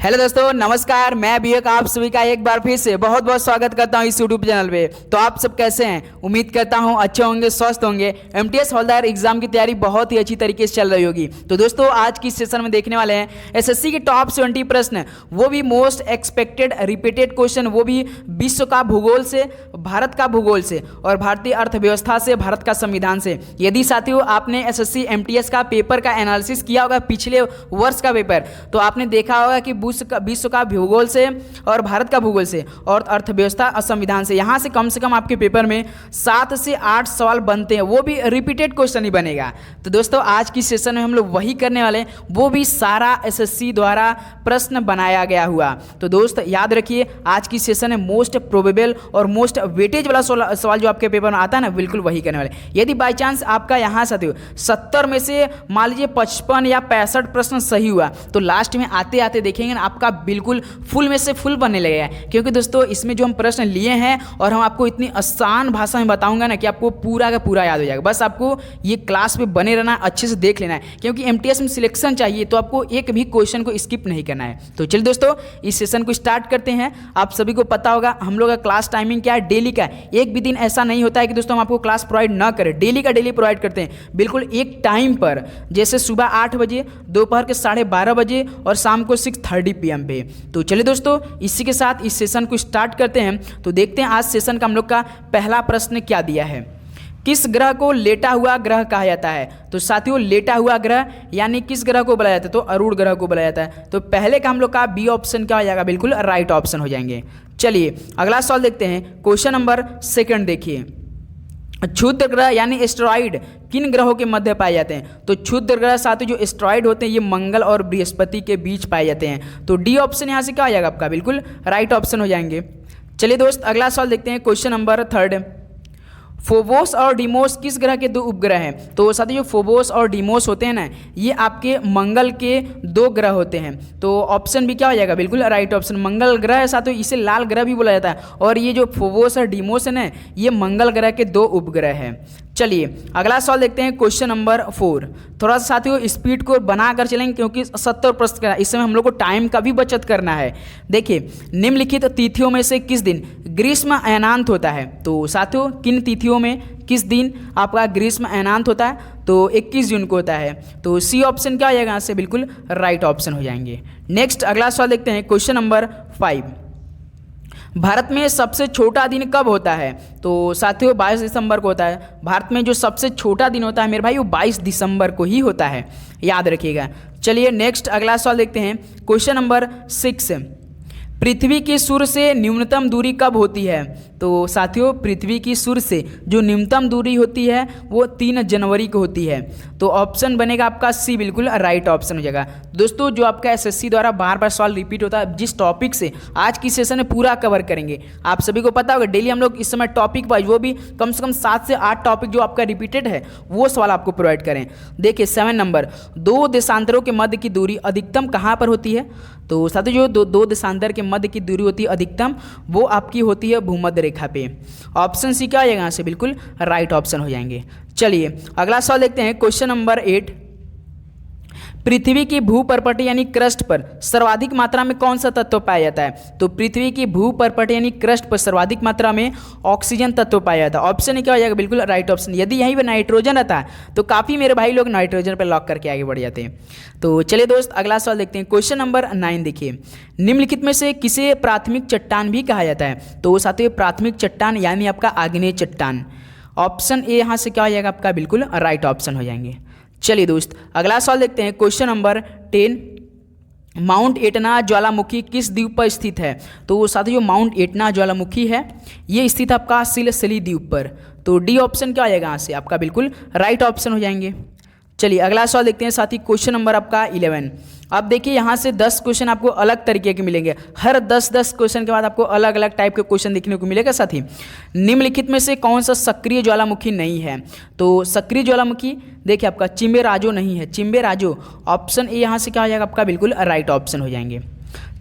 Hello दोस्तों, नमस्कार। मैं विवेक आप सभी का एक बार फिर से बहुत बहुत स्वागत करता हूं इस यूट्यूब चैनल पे। तो आप सब कैसे हैं? उम्मीद करता हूं अच्छे होंगे, स्वस्थ होंगे। एमटीएस हवलदार एग्जाम की तैयारी बहुत ही अच्छी तरीके से चल रही होगी। तो दोस्तों, आज की सेशन में देखने वाले हैं एसएससी के टॉप 70 प्रश्न, वो भी मोस्ट एक्सपेक्टेड रिपीटेड क्वेश्चन, वो भी विश्व का भूगोल से, भारत का भूगोल से और भारतीय अर्थव्यवस्था से, भारत का संविधान से। यदि साथियों आपने एसएससी एमटीएस का पेपर का एनालिसिस किया होगा, पिछले वर्ष का पेपर, तो आपने देखा होगा कि विश्व का भूगोल से और भारत का भूगोल से और अर्थव्यवस्था और संविधान से यहाँ से कम आपके पेपर में 7 से 8 सवाल बनते हैं, वो भी रिपीटेड क्वेश्चन ही बनेगा। तो दोस्तों, आज की सेशन में हम लोग वही करने वाले हैं, वो भी सारा एसएससी द्वारा प्रश्न बनाया गया हुआ। तो दोस्त याद रखिए, आज की सेशन है मोस्ट प्रोबेबल और मोस्ट वेटेज वाला सवाल जो आपके पेपर में आता है ना, बिल्कुल वही करने वाले। यदि बाई चांस आपका यहाँ साथियों 70 में से मान लीजिए 55 या 65 प्रश्न सही हुआ, तो लास्ट में आते आते देखेंगे ना, आपका बिल्कुल फुल में से फुल बनने लगेगा। क्योंकि दोस्तों, इसमें जो हम प्रश्न लिए हैं और हम आपको इतनी आसान भाषा में बताऊंगा ना कि आपको पूरा का पूरा याद हो जाएगा। बस आपको ये क्लास में बने रहना, अच्छे से देख लेना है, क्योंकि एमटीएस में सिलेक्शन चाहिए, तो आपको एक भी क्वेश्चन को स्किप नहीं करना है। तो चलिए दोस्तों, इस सेशन को स्टार्ट करते हैं। आप सभी को पता होगा हम लोग का क्लास टाइमिंग क्या है, डेली का। एक भी दिन ऐसा नहीं होता है कि दोस्तों हम आपको क्लास प्रोवाइड ना करें, डेली का डेली प्रोवाइड करते हैं, बिल्कुल एक टाइम पर। जैसे सुबह 8 बजे, दोपहर के 12:30 बजे और शाम को 6:30 PM पे। तो चलिए दोस्तों, इसी के साथ इस सेशन को स्टार्ट करते हैं। तो देखते हैं आज सेशन का हम लोग का पहला प्रश्न क्या दिया है। किस ग्रह को लेटा हुआ ग्रह कहा जाता है? तो साथियों, लेटा हुआ ग्रह यानी किस ग्रह को बोला जाता है? तो अरुण ग्रह को बोला जाता है। तो पहले का हम लोग का बी ऑप्शन क्या हो जाएगा? बिल्कुल राइट ऑप्शन हो जाएंगे। चलिए अगला सवाल देखते हैं। क्वेश्चन नंबर 2 देखिए। क्षुद्र ग्रह यानी एस्टेरॉइड किन ग्रहों के मध्य पाए जाते हैं? तो क्षुद्र ग्रह साथियों जो एस्टेरॉइड होते हैं, ये मंगल और बृहस्पति के बीच पाए जाते हैं। तो डी ऑप्शन यहाँ से क्या आ जाएगा आपका? बिल्कुल राइट ऑप्शन हो जाएंगे। चलिए दोस्त, अगला सवाल देखते हैं। Question number 3। फोबोस और डीमोस किस ग्रह के 2 उपग्रह हैं? तो साथियों जो फोबोस और डीमोस होते हैं ना, ये आपके मंगल के 2 ग्रह होते हैं। तो ऑप्शन भी क्या हो जाएगा? बिल्कुल राइट ऑप्शन मंगल ग्रह है साथियों, इसे लाल ग्रह भी बोला जाता है। और ये जो फोबोस और डीमोस है ना, ये मंगल ग्रह के 2 उपग्रह हैं। चलिए अगला सवाल देखते हैं। Question number 4। थोड़ा सा साथियों स्पीड को बनाकर चलेंगे, क्योंकि 70 प्रश्न का इस समय हम लोग को टाइम का भी बचत करना है। देखिए, निम्नलिखित तिथियों में से किस दिन ग्रीष्म अयनांत होता है? तो साथियों किन तिथियों में किस दिन आपका ग्रीष्म अयनांत होता है? तो 21 जून को होता है। तो सी ऑप्शन क्या हो जाएगा? यहाँ से बिल्कुल राइट ऑप्शन हो जाएंगे। नेक्स्ट अगला सवाल देखते हैं। Question number 5। भारत में सबसे छोटा दिन कब होता है? तो साथियों 22 दिसंबर को होता है। भारत में जो सबसे छोटा दिन होता है मेरे भाई, वो 22 दिसंबर को ही होता है, याद रखिएगा। चलिए नेक्स्ट अगला सवाल देखते हैं। Question number 6। पृथ्वी की सूर्य से न्यूनतम दूरी कब होती है? तो साथियों पृथ्वी की सूर्य से जो न्यूनतम दूरी होती है वो 3 जनवरी को होती है। तो ऑप्शन बनेगा आपका सी, बिल्कुल राइट ऑप्शन हो जाएगा। दोस्तों, जो आपका एसएससी द्वारा बार बार सवाल रिपीट होता है, जिस टॉपिक से आज की सेशन में पूरा कवर करेंगे, आप सभी को पता होगा डेली हम लोग इस समय टॉपिक वाइज, वो भी कम से कम 7 से 8 टॉपिक जो आपका रिपीटेड है, वो सवाल आपको प्रोवाइड करें। देखिए 7 नंबर, 2 देशांतरों के मध्य की दूरी अधिकतम कहाँ पर होती है? तो साथियों जो 2 देशांतर के मध्य की दूरी होती है अधिकतम, वो आपकी होती है भूमध्य रेखा पे। ऑप्शन सी क्या हो जाएगा? यहाँ से बिल्कुल राइट ऑप्शन हो जाएंगे। चलिए अगला सवाल देखते हैं। Question number 8। पृथ्वी की भूपर्पटी यानी क्रस्ट पर सर्वाधिक मात्रा में कौन सा तत्व पाया जाता है? तो पृथ्वी की भूपर्पटी यानी क्रस्ट पर सर्वाधिक मात्रा में ऑक्सीजन तत्व पाया जाता है। ऑप्शन क्या हो जाएगा? बिल्कुल राइट ऑप्शन। यदि यहीं पर नाइट्रोजन रहता है तो काफ़ी मेरे भाई लोग नाइट्रोजन पर लॉक करके आगे बढ़ जाते हैं। तो चलिए दोस्त अगला सवाल देखते हैं। क्वेश्चन नंबर 9 देखिए। निम्नलिखित में से किसे प्राथमिक चट्टान भी कहा जाता है? तो साथियों प्राथमिक चट्टान यानी आपका आग्नेय चट्टान। ऑप्शन ए यहाँ से क्या हो जाएगा आपका? बिल्कुल राइट ऑप्शन हो जाएंगे। चलिए दोस्त अगला सवाल देखते हैं। Question number 10। माउंट एटना ज्वालामुखी किस द्वीप पर स्थित है? तो साथियों जो माउंट एटना ज्वालामुखी है, ये स्थित आपका सिलसिली द्वीप पर। तो डी ऑप्शन क्या हो जाएगा यहाँ से आपका? बिल्कुल राइट ऑप्शन हो जाएंगे। चलिए अगला सवाल देखते हैं साथी। क्वेश्चन नंबर आपका 11। अब देखिए यहाँ से 10 क्वेश्चन आपको अलग तरीके के मिलेंगे। हर 10 क्वेश्चन के बाद आपको अलग अलग टाइप के क्वेश्चन देखने को मिलेगा साथी। निम्नलिखित में से कौन सा सक्रिय ज्वालामुखी नहीं है? तो सक्रिय ज्वालामुखी देखिए आपका चिम्बेराजो नहीं है, चिम्बेराजो। ऑप्शन ए यहाँ से क्या हो जाएगा आपका? बिल्कुल राइट ऑप्शन हो जाएंगे।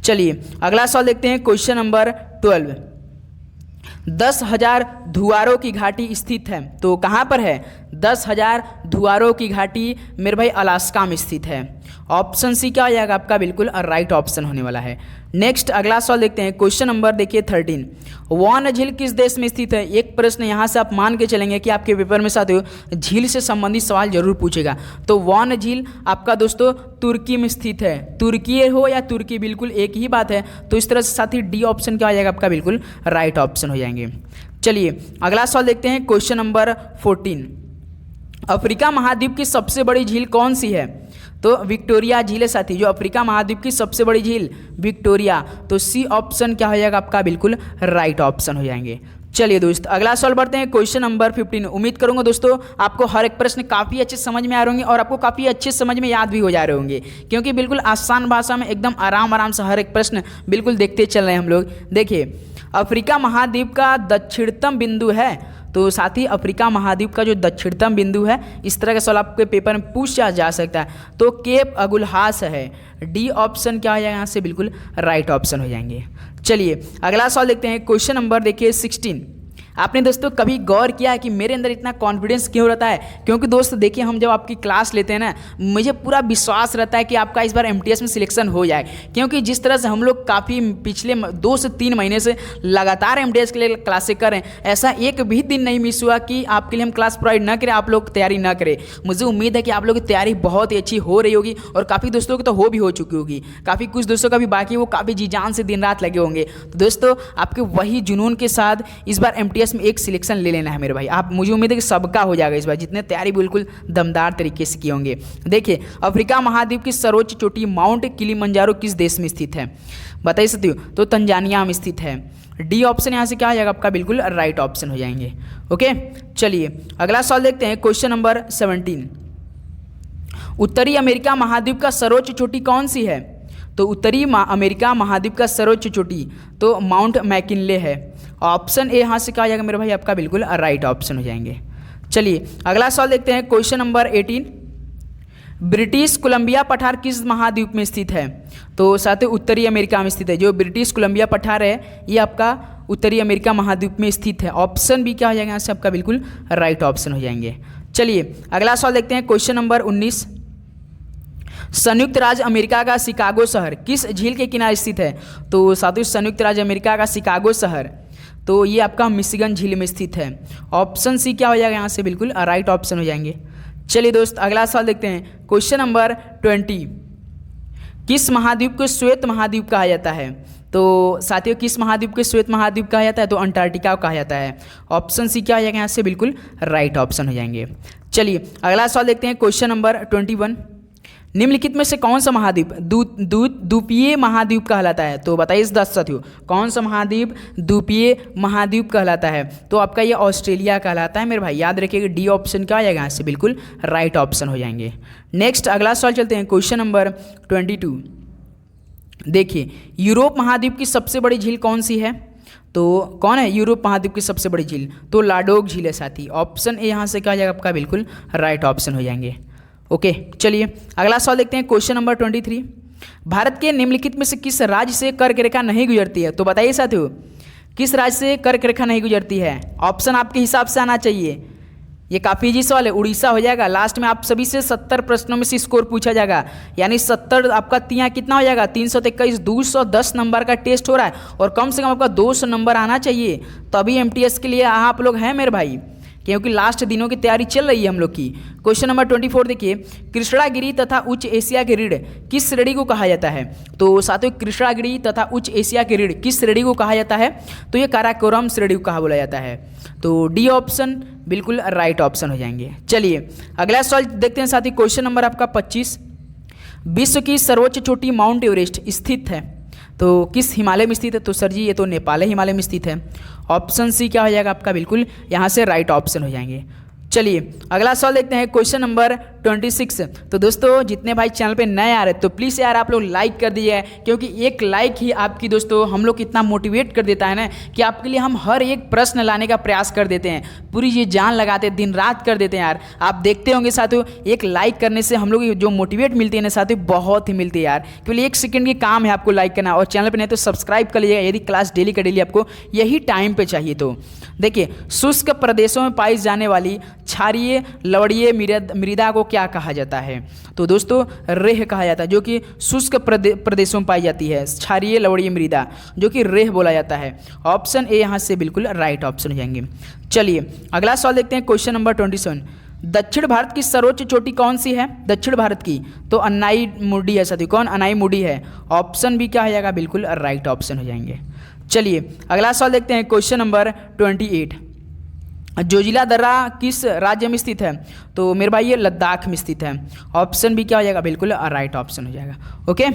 चलिए अगला सवाल देखते हैं। Question number 12। 10,000 धुआरों की घाटी स्थित है, तो कहाँ पर है? 10,000 धुआरों की घाटी मेरे भाई अलास्का में स्थित है। ऑप्शन सी क्या हो जाएगा आपका बिल्कुल राइट ऑप्शन होने वाला है। नेक्स्ट अगला सवाल देखते हैं, क्वेश्चन नंबर देखिए 13। वान झील किस देश में स्थित है? एक प्रश्न यहाँ से आप मान के चलेंगे कि आपके पेपर में साथियों झील से संबंधित सवाल जरूर पूछेगा। तो वान झील आपका दोस्तों तुर्की में स्थित है। तुर्की हो या तुर्की बिल्कुल एक ही बात है। तो इस तरह से साथी डी ऑप्शन क्या हो जाएगा आपका बिल्कुल राइट ऑप्शन हो जाएंगे। चलिए अगला सवाल देखते हैं, क्वेश्चन नंबर 14। अफ्रीका महाद्वीप की सबसे बड़ी झील कौन सी है? तो विक्टोरिया झील है साथी, जो अफ्रीका महाद्वीप की सबसे बड़ी झील विक्टोरिया। तो सी ऑप्शन क्या हो जाएगा आपका बिल्कुल राइट ऑप्शन हो जाएंगे। चलिए दोस्त अगला सवाल बढ़ते हैं, क्वेश्चन नंबर 15। उम्मीद करूंगा दोस्तों आपको हर एक प्रश्न काफ़ी अच्छे समझ में आ रहे होंगे और आपको काफ़ी अच्छे समझ में याद भी हो जा रहे होंगे, क्योंकि बिल्कुल आसान भाषा में एकदम आराम से हर एक प्रश्न बिल्कुल देखते चल रहे हैं हम लोग। देखिए अफ्रीका महाद्वीप का दक्षिणतम बिंदु है। तो साथ ही अफ्रीका महाद्वीप का जो दक्षिणतम बिंदु है, इस तरह का सवाल आपके पेपर में पूछा जा सकता है। तो केप अगुलहास है। डी ऑप्शन क्या हो जाएगा यहाँ से बिल्कुल राइट ऑप्शन हो जाएंगे। चलिए अगला सवाल देखते हैं, क्वेश्चन नंबर देखिए 16। आपने दोस्तों कभी गौर किया है कि मेरे अंदर इतना कॉन्फिडेंस क्यों रहता है? क्योंकि दोस्त देखिए हम जब आपकी क्लास लेते हैं ना, मुझे पूरा विश्वास रहता है कि आपका इस बार एमटीएस में सिलेक्शन हो जाए, क्योंकि जिस तरह से हम लोग काफ़ी पिछले 2 से 3 महीने से लगातार एमटीएस के लिए क्लासें कर रहे हैं। ऐसा एक भी दिन नहीं मिस हुआ कि आपके लिए हम क्लास प्रोवाइड ना करें, आप लोग तैयारी ना करें। मुझे उम्मीद है कि आप लोग की तैयारी बहुत ही अच्छी हो रही होगी और काफ़ी दोस्तों की तो हो भी हो चुकी होगी, काफ़ी कुछ दोस्तों का भी बाकी, वो काफ़ी जी जान से दिन रात लगे होंगे। तो दोस्तों आपके वही जुनून के साथ इस बार एमटीएस में एक सिलेक्शन ले लेना है मेरे भाई। आप मुझे उम्मीद है कि सबका हो जाएगा इस बार, जितने तैयारी बिल्कुल दमदार तरीके से किए होंगे। देखिए अफ्रीका महाद्वीप की सर्वोच्च चोटी माउंट किलिमंजारो किस देश में स्थित है? बताइए साथियों। तो तंजानिया में स्थित है। डी ऑप्शन यहाँ से क्या आ जाएगा आपका बिल्कुल राइट ऑप्शन हो जाएंगे। ओके चलिए अगला सवाल देखते हैं, क्वेश्चन नंबर 17। उत्तरी अमेरिका महाद्वीप का सर्वोच्च चोटी कौन सी है? तो उत्तरी अमेरिका महाद्वीप का सर्वोच्च चोटी तो माउंट मैकिनले है। ऑप्शन ए यहाँ से क्या आ जाएगा मेरे भाई आपका बिल्कुल राइट ऑप्शन हो जाएंगे। चलिए अगला सवाल देखते हैं, क्वेश्चन नंबर 18। ब्रिटिश कोलंबिया पठार किस महाद्वीप में स्थित है? तो साथ ही उत्तरी अमेरिका में स्थित है। जो ब्रिटिश कोलंबिया पठार है ये आपका उत्तरी अमेरिका महाद्वीप में स्थित है। ऑप्शन बी क्या हो जाएगा यहाँ से आपका बिल्कुल राइट ऑप्शन हो जाएंगे। चलिए अगला सवाल देखते हैं, क्वेश्चन नंबर 19। संयुक्त राज्य अमेरिका का शिकागो शहर किस झील के किनारे स्थित है? तो साथियों संयुक्त राज्य अमेरिका का शिकागो शहर तो ये आपका मिशिगन झील में स्थित है। ऑप्शन सी क्या हो जाएगा यहाँ से बिल्कुल राइट ऑप्शन हो जाएंगे। चलिए दोस्त अगला सवाल देखते हैं, क्वेश्चन नंबर 20। किस महाद्वीप को श्वेत महाद्वीप कहा जाता है? तो साथियों किस महाद्वीप को श्वेत महाद्वीप कहा जाता है? तो अंटार्कटिका कहा जाता है। ऑप्शन सी क्या हो जाएगा यहाँ से बिल्कुल राइट ऑप्शन हो जाएंगे। चलिए अगला सवाल देखते हैं, क्वेश्चन नंबर 21। निम्नलिखित में से कौन सा महाद्वीप द्वीपीय महाद्वीप कहलाता है? तो बताइए 10 साथियों, कौन सा महाद्वीप द्वीपीय महाद्वीप कहलाता है? तो आपका ये ऑस्ट्रेलिया कहलाता है मेरे भाई। याद रखिएगा डी ऑप्शन क्या आएगा यहाँ से बिल्कुल राइट ऑप्शन हो जाएंगे। नेक्स्ट अगला सवाल चलते हैं, क्वेश्चन नंबर 22। देखिए यूरोप महाद्वीप की सबसे बड़ी झील कौन सी है? तो कौन है यूरोप महाद्वीप की सबसे बड़ी झील? तो लाडोग झील है साथी। ऑप्शन ए यहाँ से क्या आ जाएगा आपका बिल्कुल राइट ऑप्शन हो जाएंगे। ओके चलिए अगला सवाल देखते हैं, क्वेश्चन नंबर 23। भारत के निम्नलिखित में से किस राज्य से कर्क रेखा नहीं गुजरती है? तो बताइए साथियों किस राज्य से कर्क रेखा नहीं गुजरती है? ऑप्शन आपके हिसाब से आना चाहिए। ये काफ़ी इजी सवाल है, उड़ीसा हो जाएगा। लास्ट में आप सभी से 70 प्रश्नों में से स्कोर पूछा जाएगा, यानी 70 आपका यहाँ कितना हो जाएगा 323, 210 नंबर का टेस्ट हो रहा है और कम से कम आपका 200 नंबर आना चाहिए, तभी एमटीएस के लिए आप लोग हैं मेरे भाई, क्योंकि लास्ट दिनों की तैयारी चल रही है हम लोग की। क्वेश्चन नंबर 24 देखिए, कृष्णागिरी तथा उच्च एशिया के ऋण किस श्रेणी को कहा जाता है? तो साथियों कृष्णागिरी तथा उच्च एशिया के ऋण किस श्रेणी को कहा जाता है? तो ये काराकोरम श्रेणी को कहा बोला जाता है। तो डी ऑप्शन बिल्कुल राइट ऑप्शन हो जाएंगे। चलिए अगला सवाल देखते हैं साथी, क्वेश्चन नंबर आपका 25। विश्व की सर्वोच्च चोटी माउंट एवरेस्ट स्थित है तो किस हिमालय में स्थित है? तो सर जी ये तो नेपाल हिमालय में स्थित है। ऑप्शन सी क्या हो जाएगा आपका बिल्कुल यहाँ से राइट ऑप्शन हो जाएंगे। चलिए अगला सवाल देखते हैं, क्वेश्चन नंबर 26। तो दोस्तों जितने भाई चैनल पे नए आ रहे तो प्लीज़ यार आप लोग लाइक कर दीजिए, क्योंकि एक लाइक ही आपकी दोस्तों हम लोग इतना मोटिवेट कर देता है ना कि आपके लिए हम हर एक प्रश्न लाने का प्रयास कर देते हैं, पूरी ये जान लगाते हैं, दिन रात कर देते हैं यार। आप देखते होंगे साथियों एक लाइक करने से हम लोग जो मोटिवेट मिलती है ना साथियों बहुत ही मिलती है यार। केवल 1 सेकंड की काम है आपको लाइक करना, और चैनल पर नहीं तो सब्सक्राइब कर लीजिएगा यदि क्लास डेली का डेली आपको यही टाइम पर चाहिए। तो देखिए शुष्क प्रदेशों में पाई जाने वाली क्षारीय लवणीय मृदा को क्या कहा जाता है? तो दोस्तों रेह कहा जाता है, जो कि शुष्क प्रदेशों में पाई जाती है। क्षारीय लवणीय मृदा जो कि रेह बोला जाता है। ऑप्शन ए यहाँ से बिल्कुल राइट ऑप्शन हो जाएंगे। चलिए अगला सवाल देखते हैं, क्वेश्चन नंबर 27। दक्षिण भारत की सर्वोच्च चोटी कौन सी है? दक्षिण भारत की तो अनाईमुडी है साथी। कौन? अनाईमुडी है। ऑप्शन बी क्या हो जाएगा? बिल्कुल राइट ऑप्शन हो जाएंगे। चलिए अगला सवाल देखते हैं, क्वेश्चन नंबर 28। जोजिला दर्रा किस राज्य में स्थित है? तो मेरे भाई ये लद्दाख में स्थित है। ऑप्शन बी क्या हो जाएगा? बिल्कुल राइट ऑप्शन हो जाएगा। ओके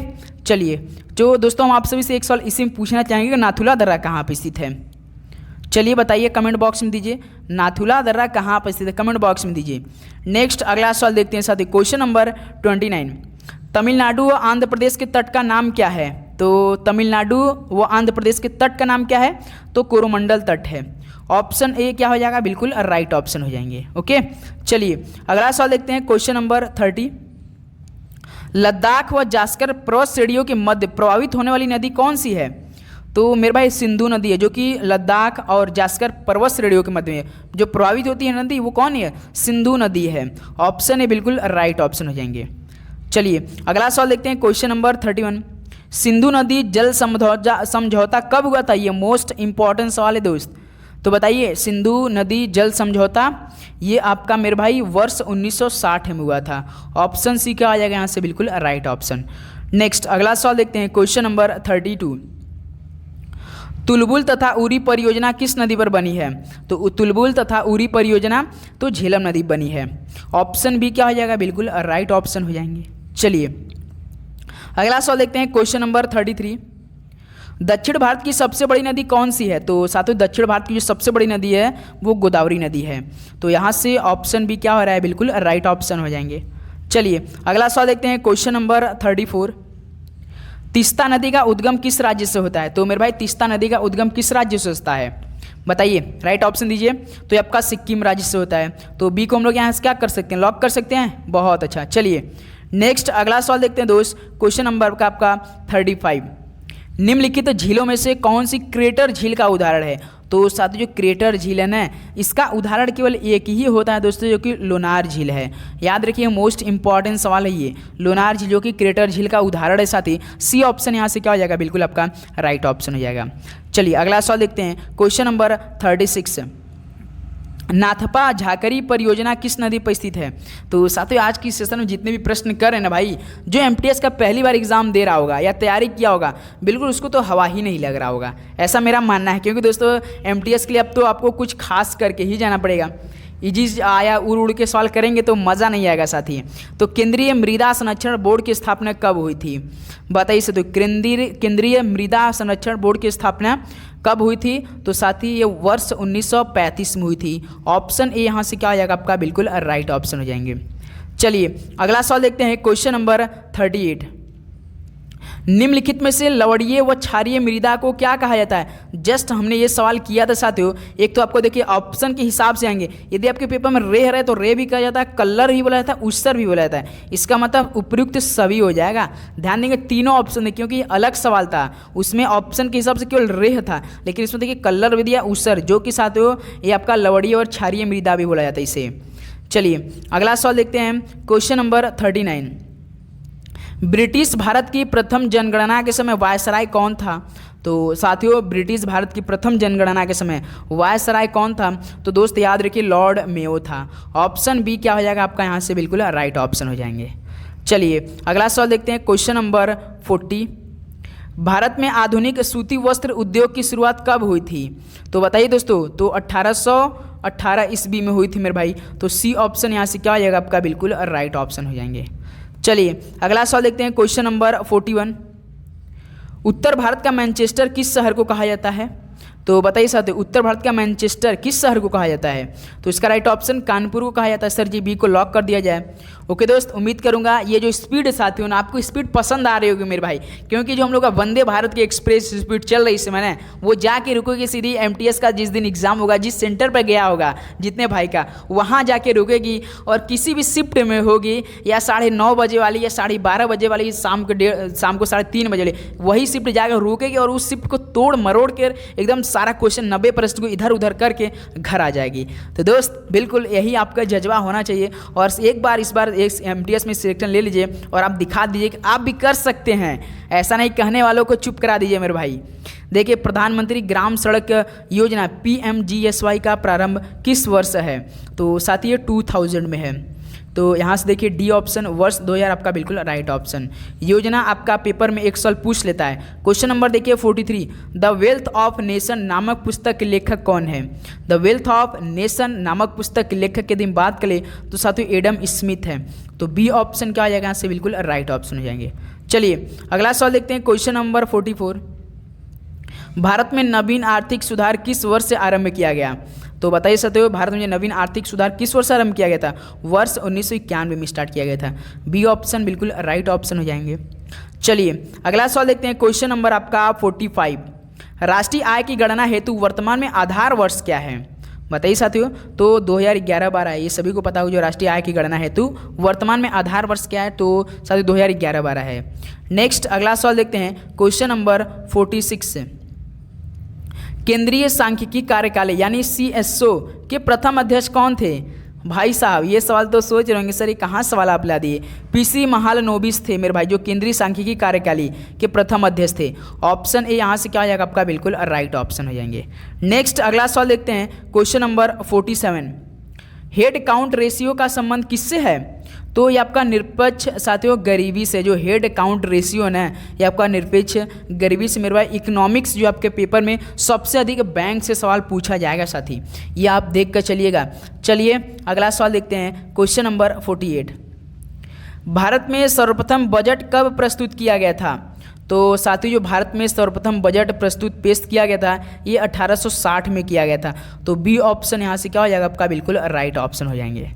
चलिए, जो दोस्तों हम आप सभी से एक सवाल इसी में पूछना चाहेंगे कि नाथुला दर्रा कहाँ पर स्थित है? चलिए बताइए, कमेंट बॉक्स में दीजिए, नाथुला दर्रा कहाँ पर स्थित है? कमेंट बॉक्स में दीजिए। नेक्स्ट अगला सवाल देखते हैं साथी, क्वेश्चन नंबर 29। तमिलनाडु व आंध्र प्रदेश के तट का नाम क्या है? तो तमिलनाडु व आंध्र प्रदेश के तट का नाम क्या है? तो कोरोमंडल तट है। ऑप्शन ए क्या हो जाएगा? बिल्कुल राइट ऑप्शन हो जाएंगे। ओके चलिए अगला सवाल देखते हैं, क्वेश्चन नंबर 30। लद्दाख व जास्कर पर्वत श्रेणियों के मध्य प्रभावित होने वाली नदी कौन सी है? तो मेरे भाई सिंधु नदी है, जो कि लद्दाख और जास्कर पर्वत श्रेणियों के मध्य में जो प्रभावित होती है नदी, वो कौन है? सिंधु नदी है। ऑप्शन ए बिल्कुल राइट ऑप्शन हो जाएंगे। चलिए अगला सवाल देखते हैं, क्वेश्चन नंबर 31। सिंधु नदी जल समझौता कब हुआ था? ये मोस्ट इंपॉर्टेंट सवाल है दोस्त। तो बताइए, सिंधु नदी जल समझौता ये आपका मेरे भाई वर्ष 1960 में हुआ था। ऑप्शन सी क्या आ जाएगा यहाँ से? बिल्कुल राइट ऑप्शन। नेक्स्ट अगला सवाल देखते हैं, क्वेश्चन नंबर 32। तुलबुल तथा उरी परियोजना किस नदी पर बनी है? तो तुलबुल तथा उरी परियोजना तो झेलम नदी बनी है। ऑप्शन बी क्या हो जाएगा? बिल्कुल राइट ऑप्शन हो जाएंगे। चलिए अगला सवाल देखते हैं, क्वेश्चन नंबर 33। दक्षिण भारत की सबसे बड़ी नदी कौन सी है? तो साथियों दक्षिण भारत की जो सबसे बड़ी नदी है वो गोदावरी नदी है। तो यहाँ से ऑप्शन बी क्या हो रहा है? बिल्कुल राइट ऑप्शन हो जाएंगे। चलिए अगला सवाल देखते हैं, क्वेश्चन नंबर 34। तीस्ता नदी का उद्गम किस राज्य से होता है? तो मेरे भाई तीस्ता नदी का उद्गम किस राज्य से होता है? बताइए, राइट ऑप्शन दीजिए। तो ये आपका सिक्किम राज्य से होता है। तो बी को हम लोग यहाँ से क्या कर सकते हैं? लॉक कर सकते हैं। बहुत अच्छा। चलिए नेक्स्ट अगला सवाल देखते हैं दोस्त, क्वेश्चन नंबर का आपका 35। निम्नलिखित झीलों में से कौन सी क्रेटर झील का उदाहरण है? तो साथियों जो क्रेटर झील है ना, इसका उदाहरण केवल एक ही होता है दोस्तों, जो कि लोनार झील है। याद रखिए, मोस्ट इंपॉर्टेंट सवाल है ये। लोनार झील जो कि क्रेटर झील का उदाहरण है साथी। सी ऑप्शन यहाँ से क्या हो जाएगा? बिल्कुल आपका राइट ऑप्शन हो जाएगा। चलिए अगला सवाल देखते हैं, क्वेश्चन नंबर 36। नाथपा झाकरी परियोजना किस नदी पर स्थित है? तो साथियों आज की सेशन में जितने भी प्रश्न कर रहे हैं ना भाई, जो एमटीएस का पहली बार एग्जाम दे रहा होगा या तैयारी किया होगा, बिल्कुल उसको तो हवा ही नहीं लग रहा होगा, ऐसा मेरा मानना है। क्योंकि दोस्तों एमटीएस के लिए अब तो आपको कुछ खास करके ही जाना पड़ेगा। इजी आया उड़ उड़ के सवाल करेंगे तो मज़ा नहीं आएगा साथी। तो केंद्रीय मृदा संरक्षण बोर्ड की स्थापना कब हुई थी? बताइए से। तो केंद्रीय मृदा संरक्षण बोर्ड की स्थापना कब हुई थी? तो साथी ये वर्ष 1935 में हुई थी। ऑप्शन ए यहाँ से क्या हो जाएगा आपका? बिल्कुल राइट ऑप्शन हो जाएंगे। चलिए अगला सवाल देखते हैं, क्वेश्चन नंबर 38। निम्नलिखित में से लवणीय व क्षारीय मृदा को क्या कहा जाता है? जस्ट हमने ये सवाल किया था साथियों। एक तो आपको देखिए ऑप्शन के हिसाब से आएंगे। यदि आपके पेपर में रेह रहे तो रे भी कहा जाता है, कलर भी बोला जाता है, उसर भी बोला जाता है। इसका मतलब उपयुक्त सभी हो जाएगा। ध्यान देंगे तीनों ऑप्शन है, क्योंकि अलग सवाल था, उसमें ऑप्शन के हिसाब से केवल रेह था, लेकिन इसमें देखिए कलर भी दिया, उसर, जो कि साथियों ये आपका लवणीय और क्षारीय मृदा भी बोला जाता है इसे। चलिए अगला सवाल देखते हैं, क्वेश्चन नंबर 39। ब्रिटिश भारत की प्रथम जनगणना के समय वायसराय कौन था? तो साथियों ब्रिटिश भारत की प्रथम जनगणना के समय वायसराय कौन था? तो दोस्त याद रखिए लॉर्ड मेयो था। ऑप्शन बी क्या हो जाएगा आपका? यहाँ से बिल्कुल राइट ऑप्शन हो जाएंगे। चलिए अगला सवाल देखते हैं, क्वेश्चन नंबर 40। भारत में आधुनिक सूती वस्त्र उद्योग की शुरुआत कब हुई थी? तो बताइए दोस्तों। तो 1818 ईस्वी में हुई थी मेरे भाई। तो सी ऑप्शन यहाँ से क्या हो जाएगा आपका? बिल्कुल राइट ऑप्शन हो जाएंगे। चलिए अगला सवाल देखते हैं, क्वेश्चन नंबर 41। उत्तर भारत का मैनचेस्टर किस शहर को कहा जाता है? तो बताइए साथियों, उत्तर भारत का मैनचेस्टर किस शहर को कहा जाता है? तो इसका राइट ऑप्शन कानपुर को कहा जाता है। सर जी बी को लॉक कर दिया जाए। ओके दोस्त, उम्मीद करूंगा ये जो स्पीड है साथियों ना, आपको स्पीड पसंद आ रही होगी मेरे भाई, क्योंकि जो हम लोग का वंदे भारत की एक्सप्रेस स्पीड चल रही है मैंने, वो जाके रुकेगी सीधी एमटीएस का जिस दिन एग्जाम होगा, जिस सेंटर पर गया होगा जितने भाई का, वहाँ जाके रुकेगी। और किसी भी शिफ्ट में होगी, या 9:30 बजे वाली या 12:30 बजे वाली, शाम को 3:30 बजे वाली, वही शिफ्ट जाकर रुकेगी और उस शिफ्ट को तोड़ मरोड़ कर एकदम सारा क्वेश्चन 90 प्रश्न को इधर उधर करके घर आ जाएगी। तो दोस्त बिल्कुल यही आपका जज्बा होना चाहिए। और एक बार इस बार एक एमटीएस में सिलेक्शन ले लीजिए और आप दिखा दीजिए कि आप भी कर सकते हैं। ऐसा नहीं कहने वालों को चुप करा दीजिए मेरे भाई। देखिए, प्रधानमंत्री ग्राम सड़क योजना PMGSY का प्रारंभ किस वर्ष है? तो साथी ये 2000 में है। तो यहाँ से देखिए डी ऑप्शन वर्ष 2000 आपका बिल्कुल राइट ऑप्शन। योजना आपका पेपर में एक सवाल पूछ लेता है। क्वेश्चन नंबर देखिए 43, द वेल्थ ऑफ नेशन नामक पुस्तक के लेखक कौन है? द वेल्थ ऑफ नेशन नामक पुस्तक के लेखक की यदि बात करें तो साथियों एडम स्मिथ है। तो बी ऑप्शन क्या हो जाएगा यहाँ से बिल्कुल राइट ऑप्शन हो जाएंगे। चलिए अगला सवाल देखते हैं। क्वेश्चन नंबर 44, भारत में नवीन आर्थिक सुधार किस वर्ष से आरंभ किया गया? तो बताइए साथियों, भारत में नवीन आर्थिक सुधार किस वर्ष आरंभ किया गया था? वर्ष 1991 में स्टार्ट किया गया था। बी ऑप्शन बिल्कुल राइट ऑप्शन हो जाएंगे। चलिए अगला सवाल देखते हैं। क्वेश्चन नंबर आपका 45, राष्ट्रीय आय की गणना हेतु वर्तमान में आधार वर्ष क्या है? बताइए साथियों। तो 2011-12 है, ये सभी को पता हो जो राष्ट्रीय आय की गणना हेतु वर्तमान में आधार वर्ष क्या है? तो साथियों 2011-12 है। नेक्स्ट अगला सवाल देखते हैं। क्वेश्चन नंबर 46, केंद्रीय सांख्यिकी कार्यकालय यानी CSO के प्रथम अध्यक्ष कौन थे? भाई साहब ये सवाल तो सोच रहे होंगे सर ये कहाँ सवाल आप ला दिए। PC महालनोबिस थे मेरे भाई, जो केंद्रीय सांख्यिकी कार्यकालय के प्रथम अध्यक्ष थे। ऑप्शन ए यहाँ से क्या हो जाएगा आपका बिल्कुल राइट ऑप्शन हो जाएंगे। नेक्स्ट अगला सवाल देखते हैं। Question number 47, head count ratio का संबंध किससे है? तो ये आपका निरपेक्ष साथियों गरीबी से। जो हेड काउंट रेशियो है ना, ये आपका निरपेक्ष गरीबी से मेरे भाई। इकोनॉमिक्स जो आपके पेपर में सबसे अधिक बैंक से सवाल पूछा जाएगा साथी, ये आप देख कर चलिएगा। चलिए अगला सवाल देखते हैं। क्वेश्चन नंबर 48, भारत में सर्वप्रथम बजट कब प्रस्तुत किया गया था? तो साथियों जो भारत में सर्वप्रथम बजट प्रस्तुत पेश किया गया था ये 1860 में किया गया था। तो बी ऑप्शन यहाँ से क्या हो जाएगा आपका बिल्कुल राइट ऑप्शन हो जाएंगे।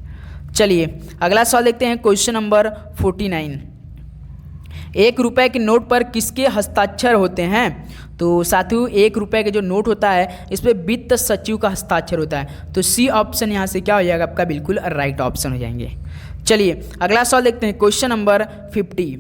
चलिए अगला सवाल देखते हैं। क्वेश्चन नंबर 49, 1 रुपये के नोट पर किसके हस्ताक्षर होते हैं? तो साथियों 1 रुपये का जो नोट होता है इस पर वित्त सचिव का हस्ताक्षर होता है। तो सी ऑप्शन यहाँ से क्या हो जाएगा आपका बिल्कुल राइट ऑप्शन हो जाएंगे। चलिए अगला सवाल देखते हैं। क्वेश्चन नंबर 50,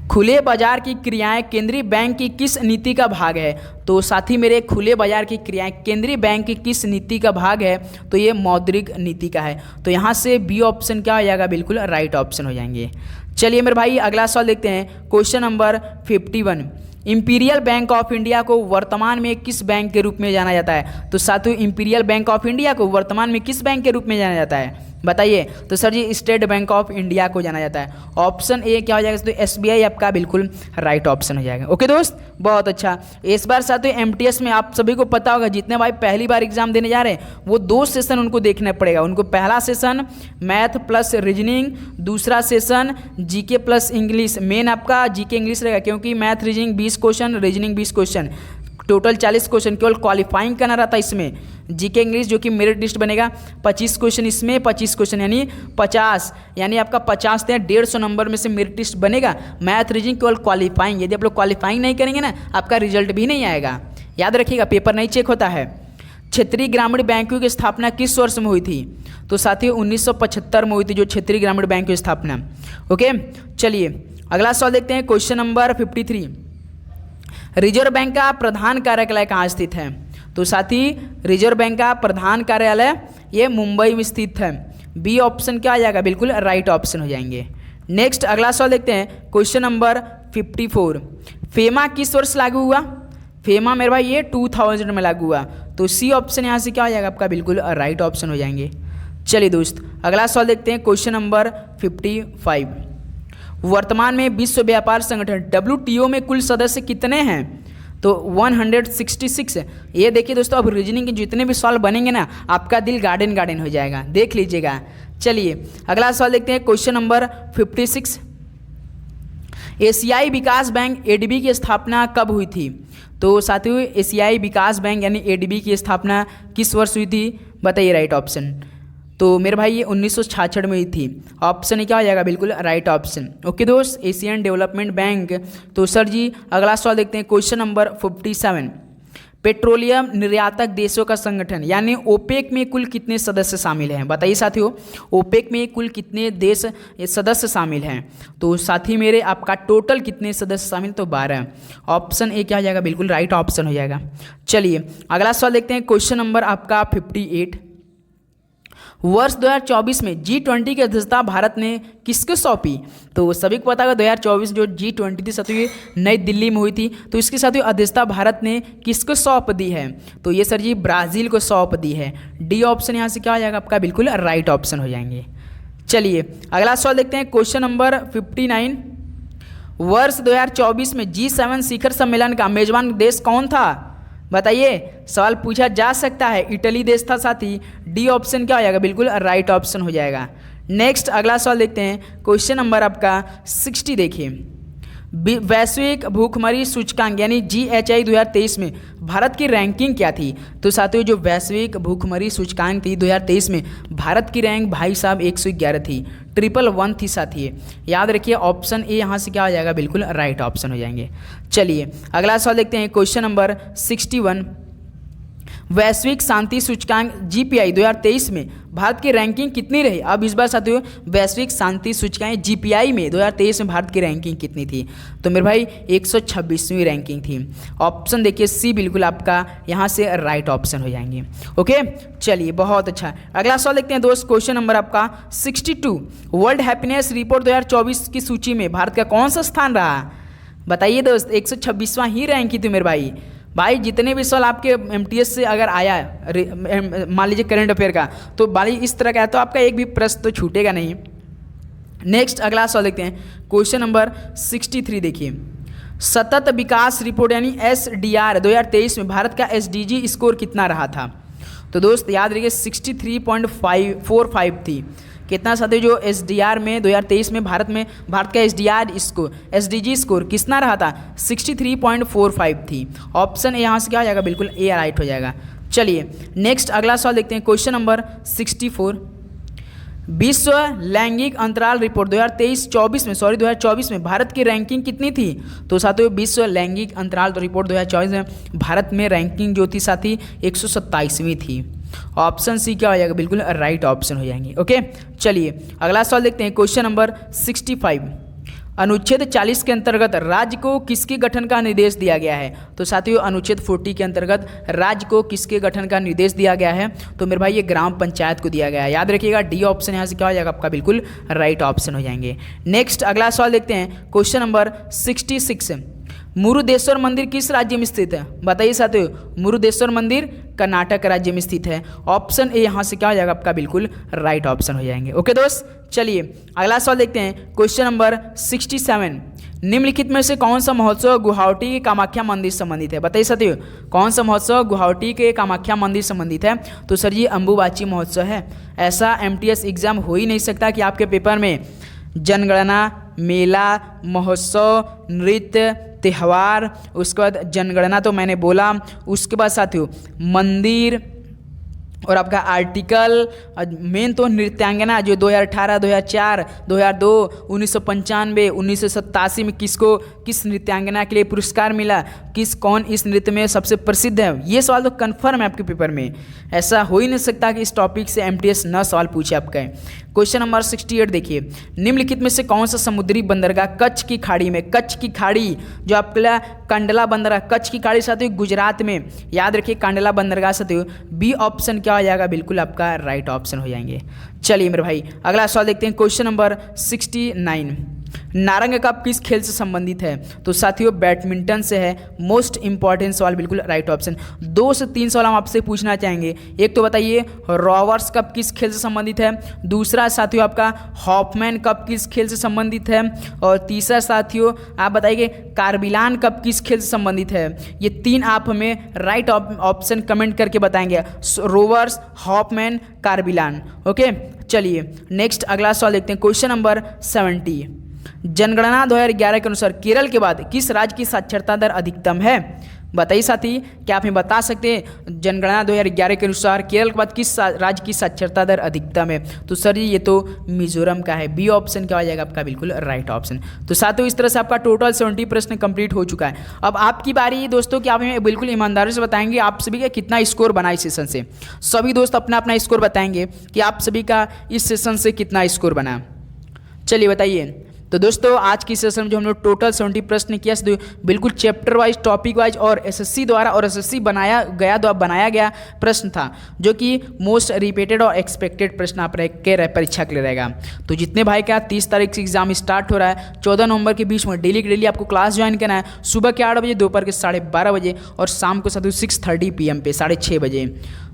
खुले बाजार की क्रियाएं केंद्रीय बैंक की किस नीति का भाग है? तो साथी मेरे खुले बाजार की क्रियाएं केंद्रीय बैंक की किस नीति का भाग है? तो ये मौद्रिक नीति का है। तो यहाँ से बी ऑप्शन क्या हो जाएगा बिल्कुल राइट ऑप्शन हो जाएंगे। चलिए मेरे भाई अगला सवाल देखते हैं। Question number 51, imperial bank of India को वर्तमान में किस बैंक के रूप में जाना जाता है? तो साथियों इंपीरियल बैंक ऑफ इंडिया को वर्तमान में किस बैंक के रूप में जाना जाता है बताइए? तो sir ji state bank of India को जाना जाता है। ऑप्शन ए क्या हो जाएगा? तो SBI आपका बिल्कुल राइट ऑप्शन हो जाएगा। ओके दोस्त, बहुत अच्छा। इस बार साथियों MTS में आप सभी को पता होगा जितने भाई पहली बार एग्जाम देने जा रहे हैं वो 2 सेशन उनको देखना पड़ेगा। उनको पहला सेशन मैथ प्लस रीजनिंग, दूसरा session GK plus English. Main आपका GK इंग्लिश रहेगा क्योंकि math reasoning 20 question, reasoning 20 question, total 40 question केवल क्वालिफाइंग करना रहता है इसमें। GK इंग्लिश जो कि मेरिट लिस्ट बनेगा 25 क्वेश्चन, इसमें 25 क्वेश्चन यानी 50, यानी आपका 50 थे 150 नंबर में से मेरिट लिस्ट बनेगा। मैथ रीजनिंग केवल क्वालिफाइंग, यदि आप लोग क्वालिफाइंग नहीं करेंगे ना आपका रिजल्ट भी नहीं आएगा। याद रखिएगा पेपर नहीं चेक होता है। क्षेत्रीय ग्रामीण बैंकों की स्थापना किस वर्ष में हुई थी? तो साथियों 1975 में हुई थी जो क्षेत्रीय ग्रामीण बैंक की स्थापना। ओके चलिए अगला सवाल देखते हैं। क्वेश्चन नंबर 53, रिजर्व बैंक का प्रधान कार्यालय कहाँ स्थित है? तो साथी रिजर्व बैंक का प्रधान कार्यालय ये मुंबई में स्थित है। बी ऑप्शन क्या आ जाएगा बिल्कुल राइट ऑप्शन हो जाएंगे। नेक्स्ट अगला सवाल देखते हैं। क्वेश्चन नंबर 54, फेमा किस वर्ष लागू हुआ? फेमा मेरे भाई ये 2000 में लागू हुआ। तो सी ऑप्शन यहाँ से क्या हो जाएगा आपका बिल्कुल राइट ऑप्शन हो जाएंगे। चलिए दोस्त अगला सवाल देखते हैं। क्वेश्चन नंबर 55, वर्तमान में विश्व व्यापार संगठन WTO में कुल सदस्य कितने हैं? तो 166 है। ये देखिए दोस्तों अब रीजनिंग के जितने भी सवाल बनेंगे ना आपका दिल गार्डन गार्डन हो जाएगा, देख लीजिएगा। चलिए अगला सवाल देखते हैं। क्वेश्चन नंबर 56, एशियाई विकास बैंक ADB की स्थापना कब हुई थी? तो साथियों एशियाई विकास बैंक यानी ADB की स्थापना किस वर्ष हुई थी बताइए राइट ऑप्शन। तो मेरे भाई ये 1966 में हुई थी। ऑप्शन क्या हो जाएगा बिल्कुल राइट ऑप्शन। ओके दोस्त एशियन डेवलपमेंट बैंक। तो सर जी अगला सवाल देखते हैं। क्वेश्चन नंबर 57, पेट्रोलियम निर्यातक देशों का संगठन यानी OPEC में कुल कितने सदस्य शामिल हैं बताइए साथियों? OPEC में कुल कितने देश सदस्य शामिल हैं? तो साथी मेरे आपका टोटल कितने सदस्य शामिल? तो 12। ऑप्शन ए क्या हो जाएगा बिल्कुल राइट ऑप्शन हो जाएगा। चलिए अगला सवाल देखते हैं। क्वेश्चन नंबर आपका 58, वर्ष 2024 में G20 की अध्यक्षता भारत ने किसको सौंपी? तो सभी को पता होगा 2024 जो G20 थी साथियों नई दिल्ली में हुई थी, तो इसकी साथियों अध्यक्षता भारत ने किसको सौंप दी है? तो ये सर जी ब्राज़ील को सौंप दी है। डी ऑप्शन यहाँ से क्या हो जाएगा आपका? बिल्कुल राइट ऑप्शन हो जाएंगे। चलिए अगला सवाल देखते हैं, क्वेश्चन नंबर 59। वर्ष 2024 में G7 शिखर सम्मेलन का मेजबान देश कौन था? बताइए, सवाल पूछा जा सकता है। इटली देश था साथी। डी ऑप्शन क्या हो जाएगा? बिल्कुल राइट ऑप्शन हो जाएगा। नेक्स्ट अगला सवाल देखते हैं, क्वेश्चन नंबर आपका 60 देखिए। वैश्विक भूखमरी सूचकांक यानी GHI 2023 में भारत की रैंकिंग क्या थी? तो साथियों जो वैश्विक भूखमरी सूचकांक थी 2023 में भारत की रैंक भाई साहब 111 थी, 111 थी साथी। याद रखिए ऑप्शन ए यहाँ से क्या हो जाएगा? बिल्कुल राइट ऑप्शन हो जाएंगे। चलिए अगला सवाल देखते हैं, क्वेश्चन नंबर 61। वैश्विक शांति सूचकांक GPI 2023 में भारत की रैंकिंग कितनी रही? अब इस बार साथियों वैश्विक शांति सूचकांक GPI में 2023 में भारत की रैंकिंग कितनी थी? तो मेरे भाई 126वीं रैंकिंग थी। ऑप्शन देखिए सी बिल्कुल आपका यहाँ से राइट ऑप्शन हो जाएंगे। ओके चलिए बहुत अच्छा। अगला सवाल देखते हैं दोस्त, क्वेश्चन नंबर आपका 62। वर्ल्ड हैप्पीनेस रिपोर्ट 2024 की सूची में भारत का कौन सा स्थान रहा? बताइए दोस्त, 126वां ही रैंक की थी मेरे भाई जितने भी सवाल आपके MTS से अगर आया मान लीजिए करंट अफेयर का, तो भाई इस तरह का है तो आपका एक भी प्रश्न तो छूटेगा नहीं। नेक्स्ट अगला सवाल देखते हैं, क्वेश्चन नंबर 63 देखिए। सतत विकास रिपोर्ट यानी SDR 2023 में भारत का SDG स्कोर कितना रहा था? तो दोस्त याद रखिए 63.45 थी। कितना साथियों जो SDR में 2023 में भारत का SDG स्कोर कितना रहा था? 63.45 थी। ऑप्शन ए यहाँ से क्या हो जाएगा? बिल्कुल ए राइट हो जाएगा। चलिए नेक्स्ट अगला सवाल देखते हैं, क्वेश्चन नंबर 64। विश्व लैंगिक अंतराल रिपोर्ट 2024 में भारत की रैंकिंग कितनी थी? तो साथियों विश्व लैंगिक अंतराल रिपोर्ट 2024 में भारत में रैंकिंग जो थी साथी 127वीं थी। ऑप्शन सी क्या हो जाएगा? बिल्कुल राइट ऑप्शन हो जाएंगे। ओके चलिए अगला सवाल देखते हैं, क्वेश्चन नंबर 65। अनुच्छेद 40 के अंतर्गत राज्य को किसके गठन का निर्देश दिया गया है? तो साथियों अनुच्छेद 40 के अंतर्गत राज्य को किसके गठन का निर्देश दिया गया है? तो मेरे भाई ये ग्राम पंचायत को दिया गया है। याद रखिएगा डी ऑप्शन यहाँ से क्या हो जाएगा आपका? बिल्कुल राइट ऑप्शन हो जाएंगे। नेक्स्ट अगला सवाल देखते हैं, क्वेश्चन नंबर 66। मुरुदेश्वर मंदिर किस राज्य में स्थित है? बताइए साथियों, मुरुदेश्वर मंदिर कर्नाटक राज्य में स्थित है। ऑप्शन ए यहाँ से क्या हो जाएगा आपका? बिल्कुल राइट ऑप्शन हो जाएंगे। ओके दोस्त चलिए अगला सवाल देखते हैं, क्वेश्चन नंबर 67। निम्नलिखित में से कौन सा महोत्सव गुवाहाटी के कामाख्या मंदिर संबंधित है? बताइए साथियों कौन सा महोत्सव गुवाहाटी के कामाख्या मंदिर संबंधित है? तो सर ये अंबुबाची महोत्सव है। ऐसा MTS एग्जाम हो ही नहीं सकता कि आपके पेपर में जनगणना, मेला, महोत्सव, नृत्य, त्यौहार, उसके बाद जनगणना तो मैंने बोला, उसके बाद साथियों मंदिर और आपका आर्टिकल, मेन तो नृत्यांगना जो 2018, 2004, 2002, 1995, 1987 में किस नृत्यांगना के लिए पुरस्कार मिला, कौन इस नृत्य में सबसे प्रसिद्ध है? ये सवाल तो कन्फर्म है आपके पेपर में। ऐसा हो ही नहीं सकता कि इस टॉपिक से MTS न सवाल पूछे आपका। क्वेश्चन नंबर 68 देखिए। निम्नलिखित में से कौन सा समुद्री बंदरगाह कच्छ की खाड़ी में, कच्छ की खाड़ी जो आपका कंडला बंदरगाह, कच्छ की खाड़ी साथियों गुजरात में, याद रखिए कंडला बंदरगाह साथियों। बी ऑप्शन क्या हो जाएगा? बिल्कुल आपका राइट ऑप्शन हो जाएंगे। चलिए मेरे भाई अगला सवाल देखते हैं, क्वेश्चन नंबर 69। नारंग कप किस खेल से संबंधित है? तो साथियों बैडमिंटन से है। मोस्ट इंपॉर्टेंट सवाल, बिल्कुल राइट ऑप्शन। 2 से 3 सवाल हम आपसे पूछना चाहेंगे। एक तो बताइए रॉवर्स कप किस खेल से संबंधित है, दूसरा साथियों आपका हॉफमैन कप किस खेल से संबंधित है, और तीसरा साथियों आप बताइए कार्बिलान कप किस खेल से संबंधित है। ये 3 आप हमें राइट ऑप्शन कमेंट करके बताएंगे, रोवर्स, हॉफमैन, कार्बिलान। ओके चलिए नेक्स्ट अगला सवाल देखते हैं, क्वेश्चन नंबर 70। जनगणना 2011 के अनुसार केरल के बाद किस राज्य की साक्षरता दर अधिकतम है? बताइए साथी, क्या आप हमें बता सकते हैं जनगणना 2011 के अनुसार केरल के बाद किस राज्य की साक्षरता दर अधिकतम है? तो सर ये तो मिजोरम का है। बी ऑप्शन क्या हो जाएगा आपका? बिल्कुल राइट ऑप्शन। तो साथियों इस तरह से आपका टोटल 70 प्रश्न कंप्लीट हो चुका है। अब आपकी बारी दोस्तों कि आप हमें बिल्कुल ईमानदारी से बताएंगे आप सभी का कितना स्कोर बना इस सेशन से। सभी दोस्त अपना अपना स्कोर बताएंगे कि आप सभी का इस सेशन से कितना स्कोर बना। चलिए बताइए। तो दोस्तों आज की सेशन में जो हम लोग टोटल 70 प्रश्न किया बिल्कुल चैप्टर वाइज, टॉपिक वाइज और एसएससी द्वारा और एसएससी बनाया गया प्रश्न था, जो कि मोस्ट रिपीटेड और एक्सपेक्टेड प्रश्न आप के परीक्षा के लिए रहेगा। तो जितने भाई का 30 तारीख से एग्जाम स्टार्ट हो रहा है, 14 नवंबर के बीच में डेली आपको क्लास ज्वाइन करना है। सुबह के 8 बजे, दोपहर के 12:30 बजे और शाम को 6:30 PM पे 6:30 बजे।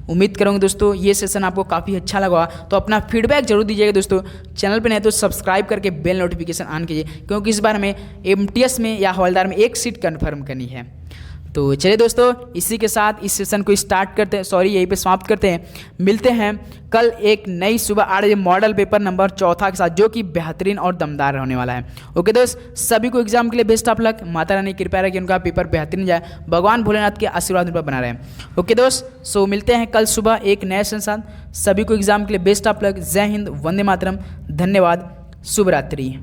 उम्मीद करूँगा दोस्तों ये सेशन आपको काफ़ी अच्छा लगा, तो अपना फीडबैक जरूर दीजिएगा दोस्तों। चैनल पे नहीं तो सब्सक्राइब करके बेल नोटिफिकेशन ऑन कीजिए, क्योंकि इस बार हमें एमटीएस में या हवलदार में एक सीट कन्फर्म करनी है। तो चलिए दोस्तों, इसी के साथ इस सेशन को स्टार्ट करते हैं, यहीं पे समाप्त करते हैं। मिलते हैं कल एक नई सुबह 8 बजे मॉडल पेपर नंबर 4 के साथ, जो कि बेहतरीन और दमदार होने वाला है। ओके दोस्त, सभी को एग्जाम के लिए best of luck. Mata Rani की कृपा रहे कि उनका पेपर बेहतरीन जाए, भगवान भोलेनाथ के आशीर्वाद उन पर बना रहे। ओके दोस्त, सो मिलते हैं कल सुबह एक नए सेशन साथ। सभी को एग्जाम के लिए बेस्ट ऑफ लक। जय हिंद, वंदे मातरम, धन्यवाद, शुभ रात्रि।